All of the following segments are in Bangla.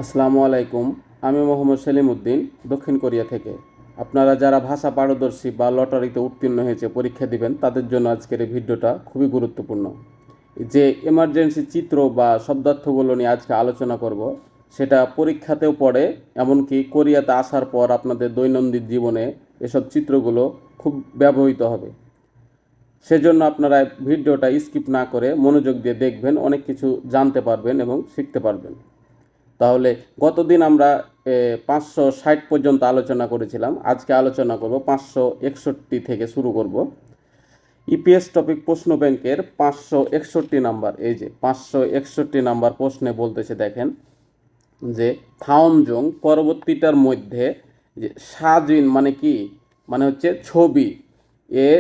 আসসালামু আলাইকুম। আমি মোহাম্মদ সেলিম উদ্দিন, দক্ষিণ কোরিয়া থেকে। আপনারা যারা ভাষা পারদর্শী বা লটারিতে উত্তীর্ণ হয়েছে পরীক্ষা দিবেন, তাদের জন্য আজকের এই ভিডিওটা খুবই গুরুত্বপূর্ণ। যে এমার্জেন্সি চিত্র বা শব্দার্থগুলো নিয়ে আজকে আলোচনা করব, সেটা পরীক্ষাতেও পড়ে, এমনকি কোরিয়াতে আসার পর আপনাদের দৈনন্দিন জীবনে এসব চিত্রগুলো খুব ব্যবহৃত হবে। সেজন্য আপনারা ভিডিওটা স্কিপ না করে মনোযোগ দিয়ে দেখবেন, অনেক কিছু জানতে পারবেন এবং শিখতে পারবেন। তাহলে গতদিন আমরা 560 পর্যন্ত আলোচনা করেছিলাম। আজকে আলোচনা করব 561 থেকে শুরু করব। ইপিএস টপিক প্রশ্ন ব্যাংকের 561 নাম্বার। এই যে 561 নাম্বার প্রশ্নে বলতেছে, দেখেন যে থাওমজং পরবর্তীটার মধ্যে যে সাজিন মানে কি, মানে হচ্ছে ছবি, এ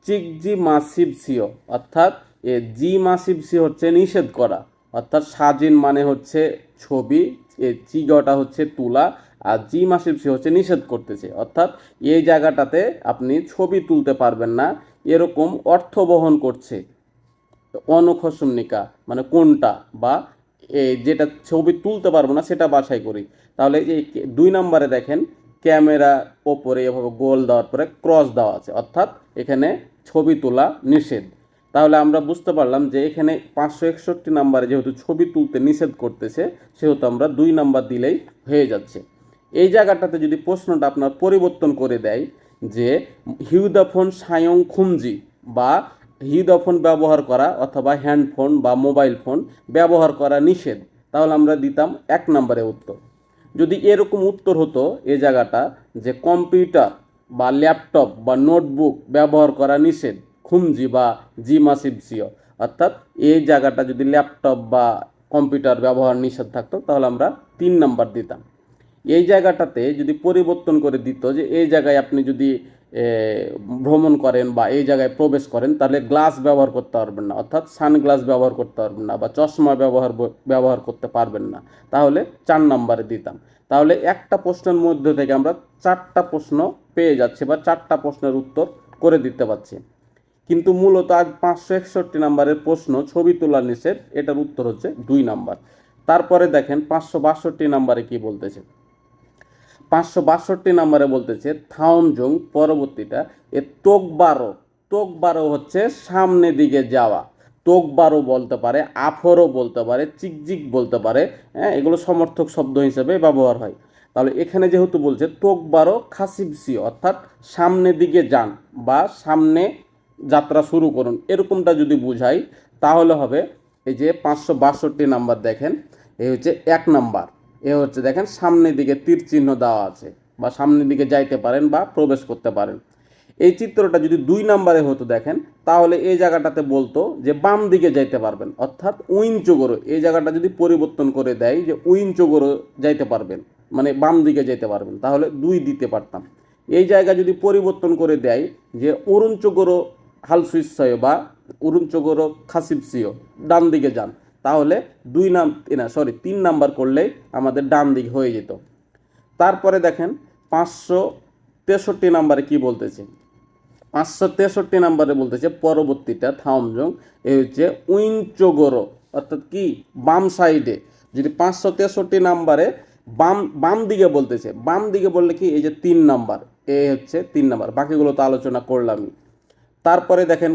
চিকজি মাসিভ সিও, অর্থাৎ এ জি মাসিভ সি হচ্ছে নিষেধ করা, অর্থাৎ সাজিন মানে হচ্ছে ছবি, এ চিগটা হচ্ছে তুলা, আর জি মাসিভ সি হচ্ছে নিষেধ করতেছে, অর্থাৎ এই জায়গাটাতে আপনি ছবি তুলতে পারবেন না, এরকম অর্থ বহন করছে। অনখসম্নিকা মানে কোনটা, বা যেটা ছবি তুলতে পারবো না সেটা বাছাই করি। তাহলে এই 2 নম্বরে দেখেন, ক্যামেরা ওপরে এভাবে গোল দেওয়ার পরে ক্রস দেওয়া আছে, অর্থাৎ এখানে ছবি তোলা নিষেধ। তাহলে আমরা বুঝতে পারলাম যে এখানে 561 নাম্বারে যেহেতু ছবি তুলতে নিষেধ করতেছে, সেহেতু আমরা 2 নাম্বার দিলেই হয়ে যাচ্ছে। এই জায়গাটাতে যদি প্রশ্নটা আপনার পরিবর্তন করে দেয় যে হিউদাফোন সায়ং খুমজি, বা হিউদাফোন ব্যবহার করা অথবা হ্যান্ডফোন বা মোবাইল ফোন ব্যবহার করা নিষেধ, তাহলে আমরা দিতাম 1 নম্বরে উত্তর। যদি এরকম উত্তর হতো এই জায়গাটা যে কম্পিউটার বা ল্যাপটপ বা নোটবুক ব্যবহার করা নিষেধ, খুমজি বা জি মাসিভ সিও, অর্থাৎ এই জায়গাটা যদি ল্যাপটপ বা কম্পিউটার ব্যবহার নিষেধ থাকতো, তাহলে আমরা 3 নাম্বার দিতাম। এই জায়গাটাতে যদি পরিবর্তন করে দিত যে এই জায়গায় আপনি যদি ভ্রমণ করেন বা এই জায়গায় প্রবেশ করেন, তাহলে গ্লাস ব্যবহার করতে পারবেন না, অর্থাৎ সানগ্লাস ব্যবহার করতে পারবেন না বা চশমা ব্যবহার করতে পারবেন না, তাহলে 4 নম্বরে দিতাম। তাহলে একটা প্রশ্নের মধ্যে থেকে আমরা 4টা প্রশ্ন পেয়ে যাচ্ছি বা 4টা প্রশ্নের উত্তর করে দিতে পারছি। কিন্তু মূলত আজ 561 নাম্বারের প্রশ্ন ছবি তোলা নিষেধ, এটার উত্তর হচ্ছে 2 নাম্বার। তারপরে দেখেন 562 নাম্বারে কি বলতেছে। 562 নাম্বারে বলতেছে থাওমজং পরবর্তীটা এ তোকবারো। তোকবারো হচ্ছে সামনে দিকে যাওয়া। তোকবারো বলতে পারে, আফরও বলতে পারে, চিকজিক বলতে পারে, হ্যাঁ, এগুলো সমর্থক শব্দ হিসেবে ব্যবহার হয়। তাহলে এখানে যেহেতু বলছে তোকবারো খাসিবসি, অর্থাৎ সামনে দিকে যান বা সামনে যাত্রা শুরু করুন, এরকমটা যদি বুঝাই, তাহলে হবে এই যে 562 নাম্বার। দেখেন এই হচ্ছে 1 নাম্বার। এ হচ্ছে দেখেন সামনের দিকে তীর চিহ্ন দেওয়া আছে, বা সামনের দিকে যাইতে পারেন বা প্রবেশ করতে পারেন। এই চিত্রটা যদি 2 নাম্বারে হতো, দেখেন, তাহলে এই জায়গাটাতে বলতো যে বাম দিকে যাইতে পারবেন, অর্থাৎ উইনচোগরো। এই জায়গাটা যদি পরিবর্তন করে দেয় যে উইনচোগরো যাইতে পারবেন, মানে বাম দিকে যেতে পারবেন, তাহলে 2 দিতে পারতাম। এই জায়গা যদি পরিবর্তন করে দেয় যে অরুণচোগরো হালসুইসায় বা অরুণচোগরো খাসিপসিও, ডান দিকে যান, তাহলে 3 নাম্বার করলেই আমাদের ডান দিক হয়ে যেত। তারপরে দেখেন 563 নাম্বারে কি বলতেছে। 563 নাম্বারে বলতেছে পরবর্তীটা থাওমজং এ হচ্ছে উইনচোগোরো, অর্থাৎ কি বাম সাইডে। যদি 563 নাম্বারে বাম বাম দিকে বলতেছে, বাম দিকে বললে কি এই যে 3 নাম্বার, এ হচ্ছে 3 নাম্বার, বাকিগুলো তো আলোচনা করলামই। তারপরে দেখেন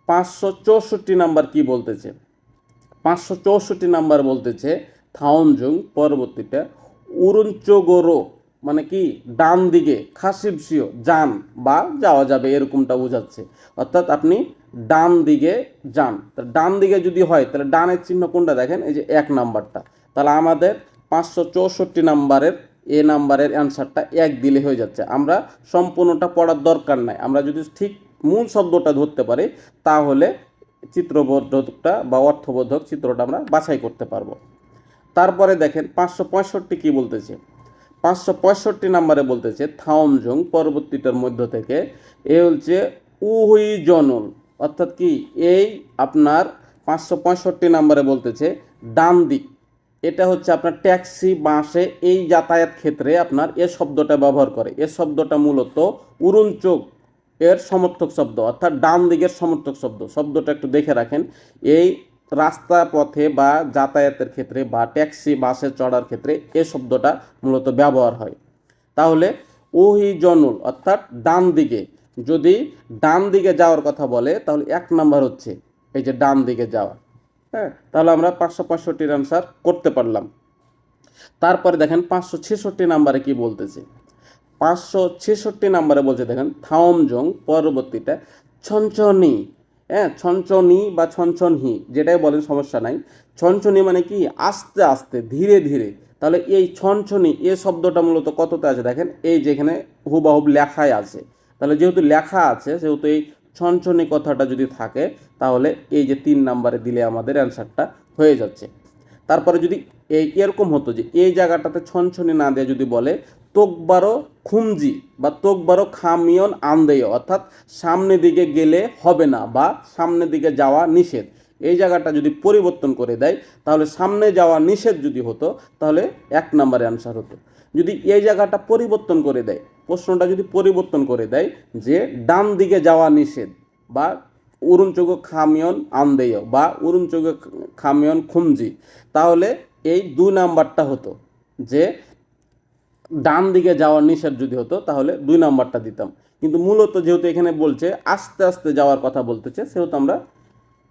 564 নাম্বার কি বলতেছে। 564 নাম্বার বলতেছে থাওমজং পরবর্তীটা উরুঞ্চোগোরো, মানে কি ডান দিকে, খাসিবসিও যান বা যাওয়া যাবে, এরকমটা বোঝাচ্ছে, অর্থাৎ আপনি ডান দিকে যান। ডান দিকে যদি হয় তাহলে ডানের চিহ্ন কোনটা, দেখেন এই যে 1 নাম্বারটা। তাহলে আমাদের 564 নাম্বারের এ নাম্বারের অ্যান্সারটা 1 দিলে হয়ে যাচ্ছে। আমরা সম্পূর্ণটা পড়ার দরকার নাই, আমরা যদি ঠিক মূল শব্দটা ধরতে পারি, তাহলে চিত্রবোধকটা বা অর্থবোধক চিত্রটা আমরা বাছাই করতে পারবো। তারপরে দেখেন 565 কি বলতেছে। 565 নাম্বারে বলতেছে থাওমজং পরবর্তীটার মধ্য থেকে এ হচ্ছে উহুই জনল, অর্থাৎ কি এই আপনার 565 নাম্বারে বলতেছে ডান দিক। এটা হচ্ছে আপনার ট্যাক্সি বাসে এই যাতায়াত ক্ষেত্রে আপনার এ শব্দটা ব্যবহার করে। এ শব্দটা মূলত উড়নচোখ এর সমর্থক শব্দ, অর্থাৎ ডান দিকের সমর্থক শব্দ। শব্দটা একটু দেখে রাখেন। এই রাস্তা পথে বা যাতায়াতের ক্ষেত্রে বা ট্যাক্সি বাসে চড়ার ক্ষেত্রে এ শব্দটা মূলত ব্যবহার হয়। তাহলে ওহিজনুল অর্থাৎ ডান দিকে, যদি ডান দিকে যাওয়ার কথা বলে তাহলে 1 নাম্বার হচ্ছে এই যে ডান দিকে যাওয়া। হ্যাঁ, তাহলে আমরা 565 আনসার করতে পারলাম। তারপরে দেখেন 566 নাম্বারে কি বলতেছে। 566 নাম্বারে বলছে দেখেন থাওমজং পরবর্তীটা ছনছনি। হ্যাঁ, ছনছনি বা ছনছনহি যেটাই বলেন সমস্যা নাই। ছনছনি মানে কি আস্তে আস্তে ধীরে ধীরে। তাহলে এই ছনছনি এ শব্দটা মূলত কততে আছে দেখেন, এই যেখানে হুবাহুব লেখাই আছে। তাহলে যেহেতু লেখা আছে সেহেতু এই ছনছনি কথাটা যদি থাকে তাহলে এই যে 3 নাম্বারে দিলে আমাদের অ্যান্সারটা হয়ে যাচ্ছে। তারপরে যদি এরকম হতো যে এই জায়গাটাতে ছনছনি না দিয়ে যদি বলে তোকবারো খুমজি বা তোকবারো খামিয়ন আন্দেয়, অর্থাৎ সামনের দিকে গেলে হবে না বা সামনের দিকে যাওয়া নিষেধ, এই জায়গাটা যদি পরিবর্তন করে দেয় তাহলে সামনে যাওয়া নিষেধ যদি হতো তাহলে 1 নম্বরে আনসার হতো। যদি এই জায়গাটা পরিবর্তন করে দেয়, প্রশ্নটা যদি পরিবর্তন করে দেয় যে ডান দিকে যাওয়া নিষেধ বা উরুনচোগ খামিয়ন আন্দেয় বা উরুনচোগ খামিয়ন খুমজি, তাহলে এই 2 নাম্বারটা হতো। যে ডান দিকে যাওয়ার নিষেধ যদি হতো তাহলে 2 নাম্বারটা দিতাম। কিন্তু মূলত যেহেতু এখানে বলছে আস্তে আস্তে যাওয়ার কথা বলতেছে সেহেতু আমরা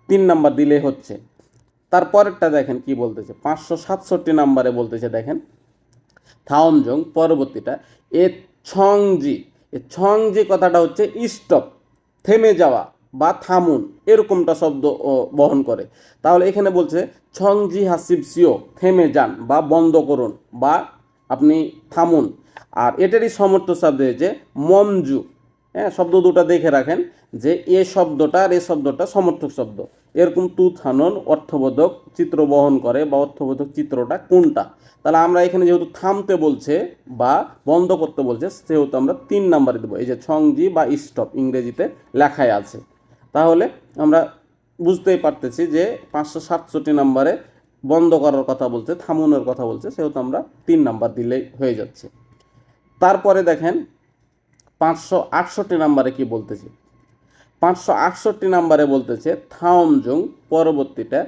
3 নাম্বার দিলে হচ্ছে। তারপরেরটা দেখেন কি বলতেছে 567 নাম্বারে বলতেছে দেখেন থাওমজং পরবর্তীটা এ ছংজি। এ ছংজি কথাটা হচ্ছে স্টপ, থেমে যাওয়া বা থামুন, এরকমটা শব্দ বহন করে। তাহলে এখানে বলছে ছংজি হাসিবসিও, থেমে যান বা বন্ধ করুন বা আপনি থামুন। আর এটারই সমর্থ শব্দ হয়েছে মমজু। হ্যাঁ, শব্দ দুটা দেখে রাখেন যে এ শব্দটা আর এ শব্দটা সমর্থক শব্দ। এরকম তু থানন অর্থবোধক চিত্র বহন করে বা অর্থবোধক চিত্রটা কোনটা। তাহলে আমরা এখানে যেহেতু থামতে বলছে বা বন্ধ করতে বলছে সেহেতু আমরা 3 নাম্বারে দেবো। এই যে ছংজি বা স্টপ ইংরেজিতে লেখাই আছে। তাহলে আমরা বুঝতেই পারতেছি যে 567 নাম্বারে বন্ধ করার কথা বলছে, থামানোর কথা বলছে, সেহেতু আমরা 3 নাম্বার দিলেই হয়ে যাচ্ছে। তারপরে দেখেন 568 নাম্বারে কি বলতেছে। 568 নাম্বারে বলতেছে থাওমজং পরবর্তীটা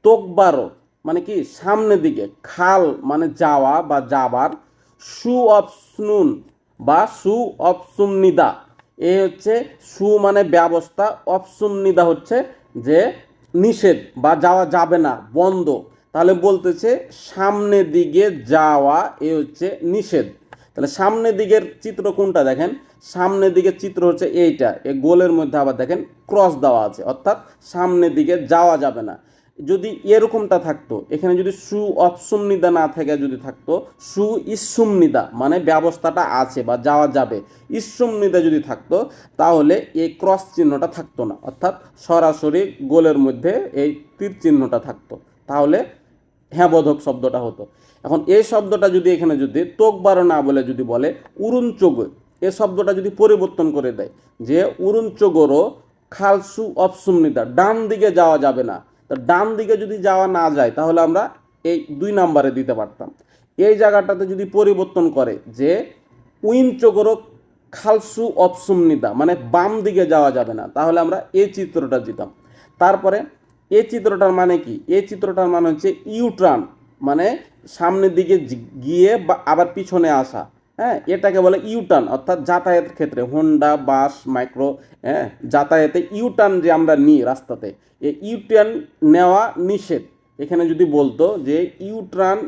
তোকবারো মানে কি সামনের দিকে, খাল মানে যাওয়া বা যাবার, সু অপসনুন বা সু অপসুমনিদা। এ হচ্ছে সু মানে ব্যবস্থা, অপসুমনিদা হচ্ছে যে নিষেধ বা যাওয়া যাবে না, বন্ধ। তাহলে বলতেছে সামনের দিকে যাওয়া এ হচ্ছে নিষেধ। তাহলে সামনের দিকের চিত্র কোনটা দেখেন, সামনের দিকের চিত্র হচ্ছে এইটা। এই গোলের মধ্যে আবার দেখেন ক্রস দেওয়া আছে, অর্থাৎ সামনের দিকে যাওয়া যাবে না। যদি এরকমটা থাকতো, এখানে যদি সু অপসুমনিদা না থেকে যদি থাকতো সু ইসুমনিদা মানে ব্যবস্থাটা আছে বা যাওয়া যাবে, ইসুমনিদা যদি থাকতো তাহলে এই ক্রস চিহ্নটা থাকতো না, অর্থাৎ সরাসরি গোলের মধ্যে এই তীর চিহ্নটা থাকতো, তাহলে হ্যাঁ বোধক শব্দটা হতো। এখন এই শব্দটা যদি এখানে যদি তোকবারো না বলে যদি বলে উরুনচোগ, এ শব্দটা যদি পরিবর্তন করে দেয় যে উরুনচোগরও খালসু অপসুমনিদা, ডান দিকে যাওয়া যাবে না। তো ডান দিকে যদি যাওয়া না যায় তাহলে আমরা এই 2 নাম্বারে দিতে পারতাম। এই জায়গাটাতে যদি পরিবর্তন করে যে উইনচোগরও খালসু অপসুমনিদা মানে বাম দিকে যাওয়া যাবে না, তাহলে আমরা এই চিত্রটা দিতাম। তারপরে এই চিত্রটার মানে কি, এই চিত্রটার মানে হচ্ছে ইউটার্ন, মানে সামনের দিকে গিয়ে বা আবার পিছনে আসা। হ্যাঁ, এটাকে বলে ইউটার্ন, অর্থাৎ যাতায়াতের ক্ষেত্রে হোন্ডা বাস মাইক্রো, হ্যাঁ, যাতায়াতে ইউটার্ন যে আমরা নিই রাস্তাতে, এই ইউটার্ন নেওয়া নিষেধ। এখানে যদি বলতো যে ইউটার্ন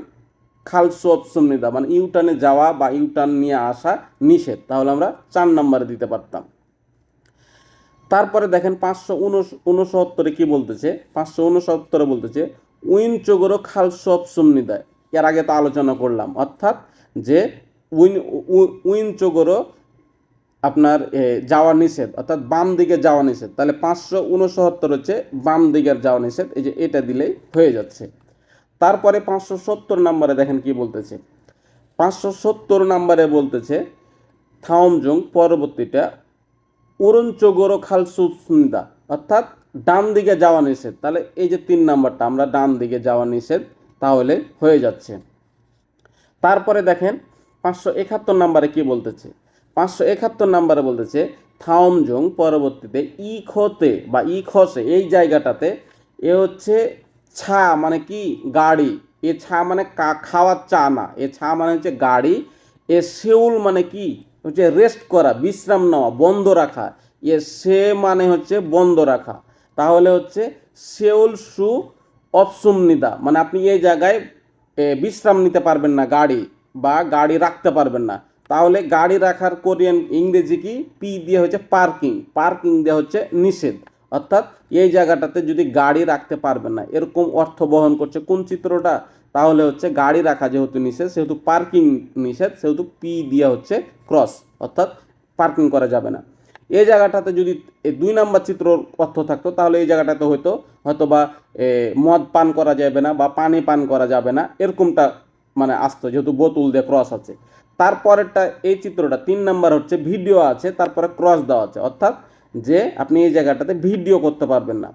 খালসু অপসুমনিদা মানে ইউটার্নে যাওয়া বা ইউটার্ন নিয়ে আসা নিষেধ, তাহলে আমরা 4 নম্বরে দিতে পারতাম। তারপরে দেখেন 569 কি বলতেছে, 569 বলতেছে উইনচোগরো খালসু অপসুমনিদা। এর আগে তো আলোচনা করলাম, অর্থাৎ যে উইনচোগরো আপনার যাওয়া নিষেধ, অর্থাৎ বাম দিকে যাওয়া নিষেধ। তাহলে 569 হচ্ছে বাম দিকের যাওয়া নিষেধ, এই যে এটা দিলেই হয়ে যাচ্ছে। তারপরে 570 নাম্বারে দেখেন কি বলতেছে। 570 নাম্বারে বলতেছে থাওমজং পরবর্তীটা উরুনচোগরো খালসুমনিদা, অর্থাৎ ডান দিকে যাওয়া নিষেধ। তাহলে এই যে 3 নাম্বারটা আমরা ডান দিকে যাওয়া নিষেধ তাহলে হয়ে যাচ্ছে। তারপরে দেখেন 571 নাম্বারে কি বলতেছে। 571 নাম্বারে বলতেছে থাওমজং পরবর্তীতে ই খোতে বা ই খসে এই জায়গাটাতে এ হচ্ছে ছা মানে কি গাড়ি, এ ছা মানে খাওয়ার চা না, এ ছা মানে হচ্ছে গাড়ি। এ শেউল মানে কি হচ্ছে রেস্ট করা, বিশ্রাম নেওয়া, বন্ধ রাখা। এ সে মানে হচ্ছে বন্ধ রাখা। তাহলে হচ্ছে শেউল সু অপসুমনিদা, মানে আপনি এই জায়গায় বিশ্রাম নিতে পারবেন না গাড়ি, বা গাড়ি রাখতে পারবেন না। তাহলে গাড়ি রাখার কোরিয়ান ইংরেজি কি, পি দিয়ে হচ্ছে পার্কিং, পার্কিং দিয়ে হচ্ছে নিষেধ। অর্থাৎ এই জায়গাটাতে যদি গাড়ি রাখতে পারবেন না, এরকম অর্থ বহন করছে কোন চিত্রটা? তাহলে হচ্ছে গাড়ি রাখা যেহেতু নিষেধ, সেহেতু পার্কিং নিষেধ, সেহেতু পি দিয়ে হচ্ছে ক্রস, অর্থাৎ পার্কিং করা যাবে না। এই জায়গাটাতে যদি এই 2 নাম্বার চিত্র অর্থ থাকতো, তাহলে এই জায়গাটাতে হয়তো বা মদ পান করা যাবে না বা পানি পান করা যাবে না, এরকমটা মানে আসতো, যেহেতু বোতল দিয়ে ক্রস আছে। তারপরেরটা এই চিত্রটা 3 নাম্বার হচ্ছে ভিডিও আছে, তারপরে ক্রস দেওয়া আছে, অর্থাৎ যে আপনি এই জায়গাটাতে ভিডিও করতে পারবেন না।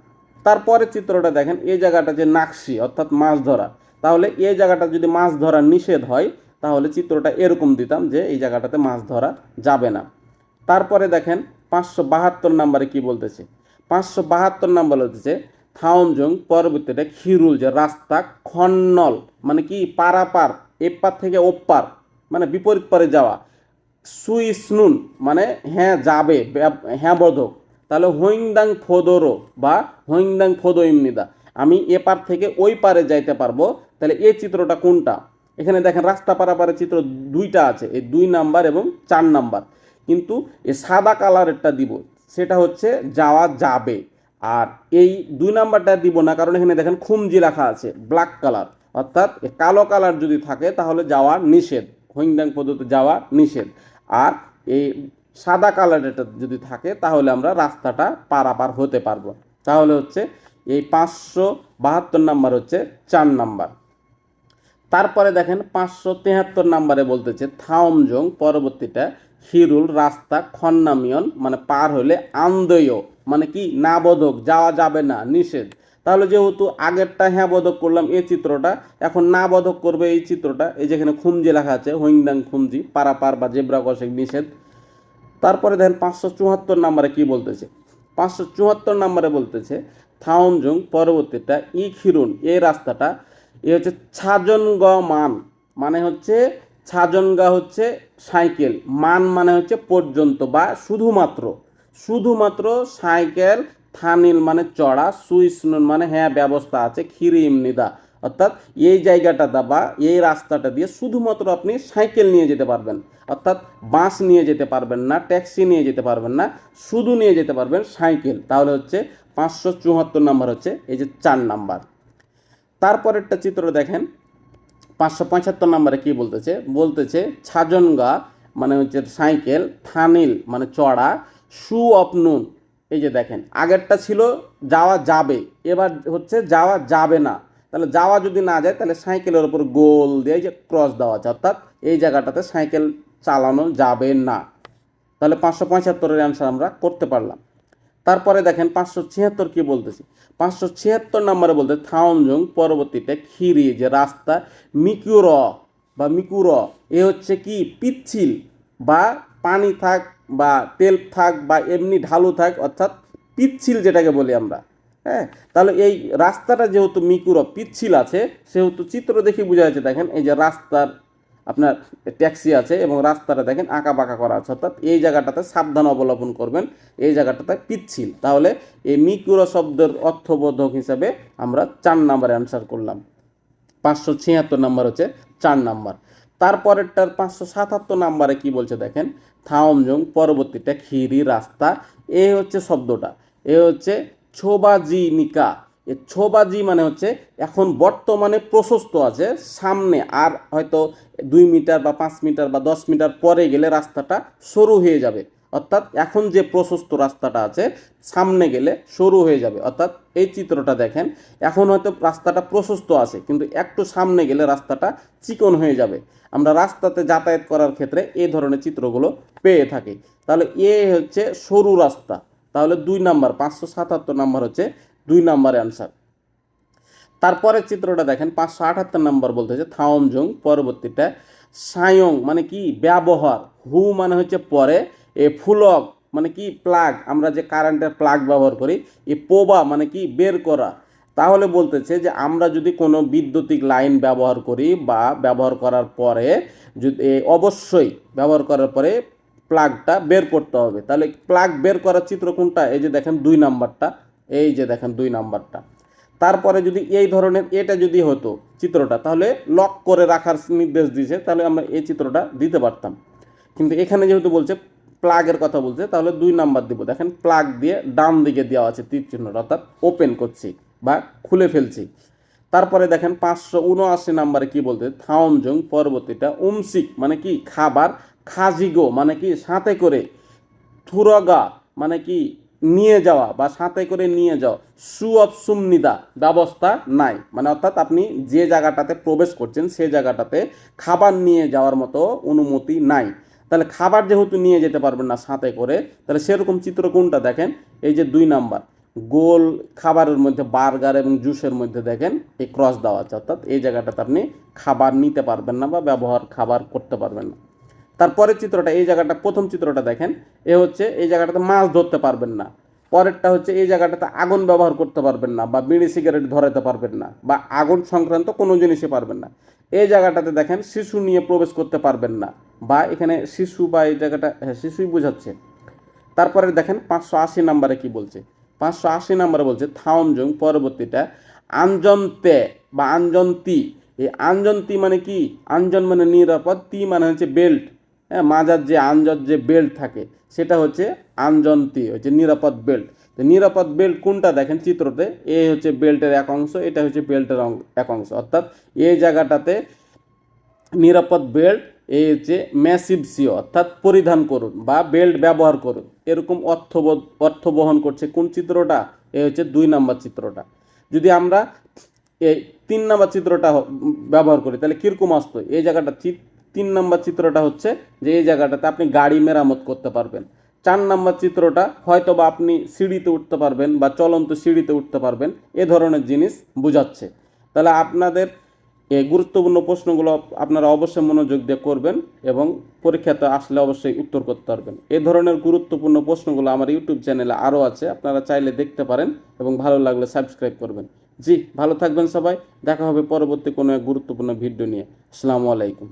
তারপরে চিত্রটা দেখেন, এই জায়গাটা যে নাকশি অর্থাৎ মাছ ধরা, তাহলে এই জায়গাটা যদি মাছ ধরা নিষেধ হয়, তাহলে চিত্রটা এরকম দিতাম যে এই জায়গাটাতে মাছ ধরা যাবে না। তারপরে দেখেন 572 নাম্বারে কি বলতেছে। 572 নাম্বার হচ্ছে থাউনজং পরবর্তীটা খিরুল, যে রাস্তা, খন্নল মানে কি পারাপার, এপার থেকে ওপার মানে বিপরীত পারে যাওয়া, সুইসনুন মানে হ্যাঁ যাবে, হ্যাঁ বোধক। তাহলে হোইংদাং ফোদোরো বা হোইংদাং ফোদো ইমনিদা, আমি এপার থেকে ওই পারে যাইতে পারবো। তাহলে এই চিত্রটা কোনটা? এখানে দেখেন রাস্তা পারাপারের চিত্র দুইটা আছে, এই 2 নাম্বার এবং 4 নাম্বার, কিন্তু এই সাদা কালারেরটা দিব, সেটা হচ্ছে যাওয়া যাবে। আর এই 2 নাম্বারটা দিব না, কারণ এখানে দেখেন খুমজি লেখা আছে ব্ল্যাক কালার, অর্থাৎ কালো কালার যদি থাকে তাহলে যাওয়া নিষেধ, হোইংদাং পদ্ধতি যাওয়া নিষেধ। আর এই সাদা কালারেরটা যদি থাকে তাহলে আমরা রাস্তাটা পারাপার হতে পারবো। তাহলে হচ্ছে এই 572 নাম্বার হচ্ছে 4 নাম্বার। তারপরে দেখেন 573 নাম্বারে বলতেছে থাওমজং পরবর্তীটা হিরুল রাস্তা খন্নামিয়ন, মানে পার হলে আন্দয় মানে কি না বোধক, যাওয়া যাবে না, নিষেধ। তাহলে যেহেতু আগেরটা হ্যাঁ বোধক করলাম এই চিত্রটা, এখন না বোধক করবে এই চিত্রটা। এই যেখানে খুমজি লেখা আছে হোইংদাং খুমজি, পারাপার বা জেব্রা ক্রসিং নিষেধ। তারপরে দেখেন 574 নাম্বারে কি বলতেছে। 574 নাম্বারে বলতেছে থাউনজং পরবর্তীটা ই খিরুন, এই রাস্তাটা এ হচ্ছে ছাজনগ মান, মানে হচ্ছে ছাজনগা হচ্ছে সাইকেল, মান মানে হচ্ছে পর্যন্ত বা শুধুমাত্র, শুধুমাত্র সাইকেল, থানিল মানে চড়া, সুইসনুন মানে হ্যাঁ ব্যবস্থা আছে, খিরি ইমনিদা, অর্থাৎ এই জায়গাটা বা এই রাস্তাটা দিয়ে শুধুমাত্র আপনি সাইকেল নিয়ে যেতে পারবেন, অর্থাৎ বাস নিয়ে যেতে পারবেন না, ট্যাক্সি নিয়ে যেতে পারবেন না, শুধু নিয়ে যেতে পারবেন সাইকেল। তাহলে হচ্ছে 574 নাম্বার হচ্ছে এই যে 4 নাম্বার। তারপরেরটা চিত্র দেখেন 575 নাম্বারে কি বলতেছে ছাজনগা মানে হচ্ছে সাইকেল, থানিল মানে চড়া, সু অফ নুন, এই যে দেখেন আগেরটা ছিল যাওয়া যাবে, এবার হচ্ছে যাওয়া যাবে না। তাহলে যাওয়া যদি না যায় তাহলে সাইকেলের উপর গোল দিয়ে যে ক্রস দেওয়া আছে, অর্থাৎ এই জায়গাটাতে সাইকেল চালানো যাবে না। তাহলে 575-এর অ্যান্সার আমরা করতে পারলাম। তারপরে দেখেন 576 কি বলতেছি। 576 নম্বরে বলতে থাউনজং পরবর্তীতে খিরি, যে রাস্তা, মিকুর বা মিকুর, এ হচ্ছে কি পিচ্ছিল, বা পানি থাক বা তেল থাক বা এমনি ঢালু থাক, অর্থাৎ পিচ্ছিল যেটাকে বলি আমরা। হ্যাঁ, তাহলে এই রাস্তাটা যেহেতু মিকুর পিচ্ছিল আছে, সেহেতু চিত্র দেখে বোঝা যাচ্ছে, দেখেন এই যে রাস্তার আপনার ট্যাক্সি আছে এবং রাস্তাটা দেখেন আঁকা বাঁকা করা আছে, অর্থাৎ এই জায়গাটাতে সাবধান অবলম্বন করবেন, এই জায়গাটাতে পিচ্ছিল। তাহলে এই মিকুরো শব্দের অর্থবোধক হিসাবে আমরা 4 নাম্বারে অ্যান্সার করলাম। 576 নাম্বার হচ্ছে 4 নাম্বার। তারপরেরটার 577 নাম্বারে কি বলছে দেখেন, থাওমজং পরবর্তীটা খিরি রাস্তা, এ হচ্ছে শব্দটা, এ হচ্ছে ছোবাজি নিকা। এ ছোবাজি মানে হচ্ছে এখন বর্তমানে প্রশস্ত আছে, সামনে আর হয়তো 2 মিটার বা 5 মিটার বা 10 মিটার পরে গেলে রাস্তাটা সরু হয়ে যাবে, অর্থাৎ এখন যে প্রশস্ত রাস্তাটা আছে সামনে গেলে সরু হয়ে যাবে। অর্থাৎ এই চিত্রটা দেখেন, এখন হয়তো রাস্তাটা প্রশস্ত আছে কিন্তু একটু সামনে গেলে রাস্তাটা চিকন হয়ে যাবে। আমরা রাস্তাতে যাতায়াত করার ক্ষেত্রে এই ধরনের চিত্রগুলো পেয়ে থাকি। তাহলে এ হচ্ছে সরু রাস্তা, তাহলে 2 নাম্বার, 577 নাম্বার হচ্ছে 2 নাম্বার অ্যান্সার। তারপরে চিত্রটা দেখেন 578 নাম্বার বলতেছে থাওমজং পরবর্তীটা সায়ং মানে কি ব্যবহার, হু মানে হচ্ছে পরে, এ ফুলক মানে কি প্লাগ, আমরা যে কারেন্টের প্লাগ ব্যবহার করি, এ পোবা মানে কি বের করা, তাহলে বলতেছে যে আমরা যদি কোনো বৈদ্যুতিক লাইন ব্যবহার করি বা ব্যবহার করার পরে যদি অবশ্যই ব্যবহার করার পরে প্লাগটা বের করতে হবে। তাহলে প্লাগ বের করার চিত্র কোনটা? এই যে দেখেন 2 নাম্বারটা, এই যে দেখেন 2 নাম্বারটা। তারপরে যদি এই ধরনের এটা যদি হতো চিত্রটা, তাহলে লক করে রাখার নির্দেশ দিয়েছে, তাহলে আমরা এই চিত্রটা দিতে পারতাম। কিন্তু এখানে যেহেতু বলছে প্লাগের কথা বলছে, তাহলে 2 নাম্বার দিব। দেখেন প্লাগ দিয়ে ডান দিকে দেওয়া আছে তীর চিহ্নটা, অর্থাৎ ওপেন করছি বা খুলে ফেলছি। তারপরে দেখেন 579 নাম্বারে কি বলতে, থাওমজং পরবর্তীটা উমসিক মানে কি খাবার, খাজিগো মানে কি সাথে করে, থুরগা মানে কি নিয়ে যাওয়া বা সাথে করে নিয়ে যাওয়া, সুঅব সুমনিদা ব্যবস্থা নাই, মানে অর্থাৎ আপনি যে জায়গাটাতে প্রবেশ করছেন সেই জায়গাটাতে খাবার নিয়ে যাওয়ার মতো অনুমতি নাই। তাহলে খাবার যেহেতু নিয়ে যেতে পারবেন না সাথে করে, তাহলে সেরকম চিত্র কোনটা? দেখেন এই যে 2 নাম্বার, গোল খাবারের মধ্যে বার্গার এবং জুসের মধ্যে দেখেন এই ক্রস দেওয়া আছে, অর্থাৎ এই জায়গাটাতে আপনি খাবার নিতে পারবেন না বা ব্যবহার খাবার করতে পারবেন না। তারপরের চিত্রটা, এই জায়গাটা প্রথম চিত্রটা দেখেন, এ হচ্ছে এই জায়গাটাতে মাছ ধরতে পারবেন না। পরেরটা হচ্ছে এই জায়গাটাতে আগুন ব্যবহার করতে পারবেন না বা বিড়ি সিগারেট ধরাতে পারবেন না বা আগুন সংক্রান্ত কোনো জিনিসই পারবেন না। এই জায়গাটাতে দেখেন শিশু নিয়ে প্রবেশ করতে পারবেন না, বা এখানে শিশু বা এই জায়গাটা হ্যাঁ শিশুই বোঝাচ্ছে। তারপরে দেখেন 580 নাম্বারে কি বলছে, 580 নাম্বারে বলছে থাওমজং পরবর্তীটা আঞ্জনতে বা আঞ্জন্তি। এই আঞ্জন্তি মানে কি? আঞ্জন মানে নিরাপদ, তি মানে হচ্ছে বেল্ট, হ্যাঁ মাজার যে আঞ্জর যে বেল্ট থাকে সেটা হচ্ছে আঞ্জন্তি, হচ্ছে নিরাপদ বেল্ট। তো নিরাপদ বেল্ট কোনটা? দেখেন চিত্রতে, এ হচ্ছে বেল্টের এক অংশ, এটা হচ্ছে বেল্টের এক অংশ, অর্থাৎ এই জায়গাটাতে নিরাপদ বেল্ট এই হচ্ছে ম্যাসিভ সিও, অর্থাৎ পরিধান করুন বা বেল্ট ব্যবহার করুন, এরকম অর্থ বহন করছে কোন চিত্রটা? এ হচ্ছে 2 নাম্বার চিত্রটা। যদি আমরা এই 3 নাম্বার চিত্রটা ব্যবহার করি তাহলে কীরকম আসতো? এই জায়গাটা 3 নাম্বার চিত্রটা হচ্ছে যে এই জায়গাটাতে আপনি গাড়ি মেরামত করতে পারবেন। 4 নাম্বার চিত্রটা হয়তো বা আপনি সিঁড়িতে উঠতে পারবেন বা চলন্ত সিঁড়িতে উঠতে পারবেন, এ ধরনের জিনিস বোঝাচ্ছে। তাহলে আপনাদের এই গুরুত্বপূর্ণ প্রশ্নগুলো আপনারা অবশ্যই মনোযোগ দিয়ে করবেন এবং পরীক্ষাতে আসলে অবশ্যই উত্তর করতে পারবেন। এ ধরনের গুরুত্বপূর্ণ প্রশ্নগুলো আমার ইউটিউব চ্যানেলে আরও আছে, আপনারা চাইলে দেখতে পারেন এবং ভালো লাগলে সাবস্ক্রাইব করবেন। জি, ভালো থাকবেন সবাই, দেখা হবে পরবর্তী কোনো এক গুরুত্বপূর্ণ ভিডিও নিয়ে। আসসালামু আলাইকুম।